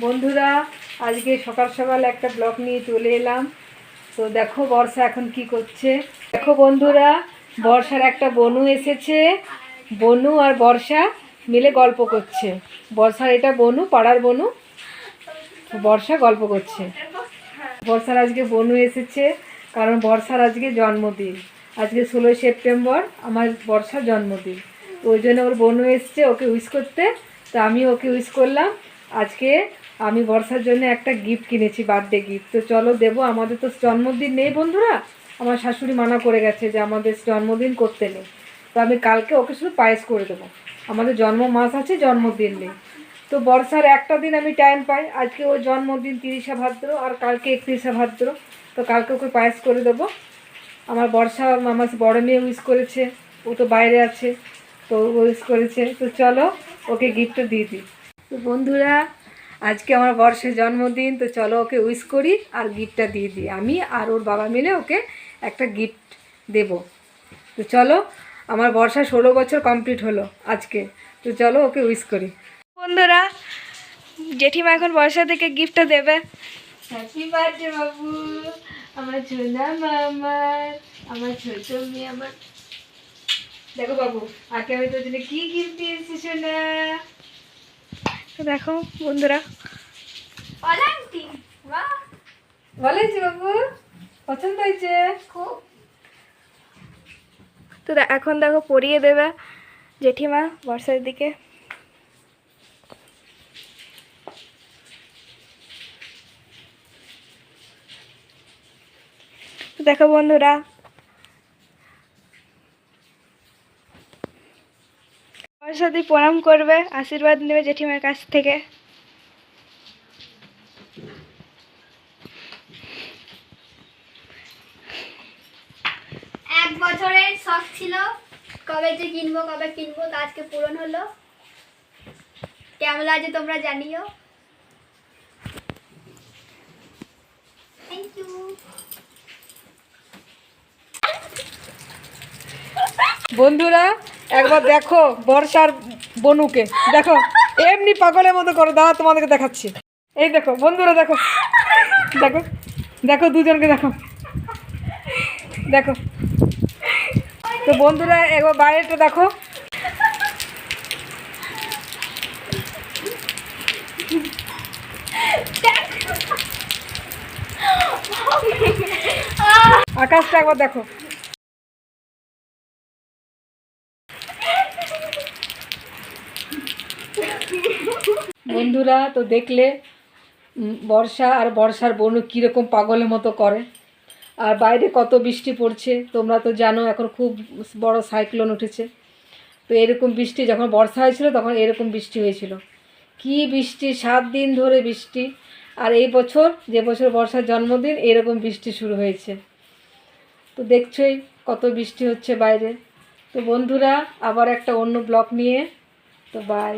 বন্ধুরা, আজকে সকাল সকাল একটা ব্লগ নিয়ে চলে এলাম। তো দেখো বর্ষা এখন কি করছে। দেখো বন্ধুরা, বর্ষার একটা বনু এসেছে। বনু আর বর্ষা মিলে গল্প করছে। বর্ষার এটা বনু, পাড়ার বনু। বর্ষা গল্প করছে। বর্ষার আজকে বনু এসেছে, কারণ বর্ষার আজকে জন্মদিন। আজকে 16 সেপ্টেম্বর আমার বর্ষার জন্মদিন। তো ওই জন্য ওর বনু এসছে ওকে উইশ করতে। তো আমি ওকে উইশ করলাম। আজকে আমি বর্ষার জন্য একটা গিফট কিনেছি, বার্থডে গিফট। তো চলো দেবো। আমাদের তো জন্মদিন নেই বন্ধুরা, আমার শাশুড়ি মানা করে গেছে যে আমাদের জন্মদিন করতে নেই। তো আমি কালকে ওকে শুধু পায়েস করে দেবো। আমাদের জন্ম মাস আছে, জন্মদিন নেই। তো বর্ষার একটা দিন আমি টাইম পাই। আজকে ওর জন্মদিন 30শে ভাদ্র, আর কালকে 31শে ভাদ্র। তো কালকে ওকে পায়েস করে দেবো। আমার বর্ষা আমার বড় মেয়ে উইশ করেছে, ও তো বাইরে আছে, তো উইশ করেছে। তো চলো ওকে গিফটটা দিয়ে দিই। তো বন্ধুরা, আজকে আমার বর্ষের জন্মদিন। তো চলো ওকে উইশ করি আর গিফটটা দিয়ে দিই। আমি আর ওর বাবা মিলে ওকে একটা গিফট দেব। তো চলো, আমার বর্ষা 16 বছর কমপ্লিট হলো আজকে। তো চলো ওকে উইশ করি। বন্ধুরা, জেঠিমা এখন বর্ষা থেকে গিফটটা দেবে। হ্যাপি বার্থডে বাবু, আমার ছোনা মামার, আমার ছোট মেয়ে আমার। দেখো বাবু, আজকে আমি তোর জন্য কি গিফট দিয়েছি সোনা। তো দেখো বন্ধুরা, ভালো হয়েছে বাবু, পছন্দ হয়েছে খুব। তো এখন দেখো পরিয়ে দেবে জেঠিমা বর্ষার দিকে। তো দেখো বন্ধুরা, বর্ষাদি প্রণাম করবে, আশীর্বাদ নেবে জেঠিমার কাছ থেকে। এক বছরের শখ ছিল কবে যে কিনবো তো আজকে পূরণ হলো। কেমন লাগছে তোমরা জানিও। Thank you. বন্ধুরা, একবার দেখো বর্ষার বনুকে, দেখো এমনি পাগলের মতো করে। দাঁড়া, তোমাদেরকে দেখাচ্ছি। এই দেখো বন্ধুরা, দেখো দেখো দেখো দুজনকে দেখো দেখো। তো বন্ধুরা, একবার বাইরেটা দেখো। আকাশটা একবার দেখো। বন্ধুরা, তো দেখলে বর্ষা আর বর্ষার বনু কীরকম পাগলের মতো করে। আর বাইরে কত বৃষ্টি পড়ছে, তোমরা তো জানো এখন খুব বড় সাইক্লোন উঠেছে। তো এরকম বৃষ্টি যখন বর্ষা হয়েছিল তখন এরকম বৃষ্টি হয়েছিল। কি বৃষ্টি, 7 দিন ধরে বৃষ্টি। আর এই বছর, যে বছর বর্ষার জন্মদিন, এরকম বৃষ্টি শুরু হয়েছে। তো দেখছোই কত বৃষ্টি হচ্ছে বাইরে। তো বন্ধুরা, আবার একটা অন্য ব্লগ নিয়ে, তো বাই।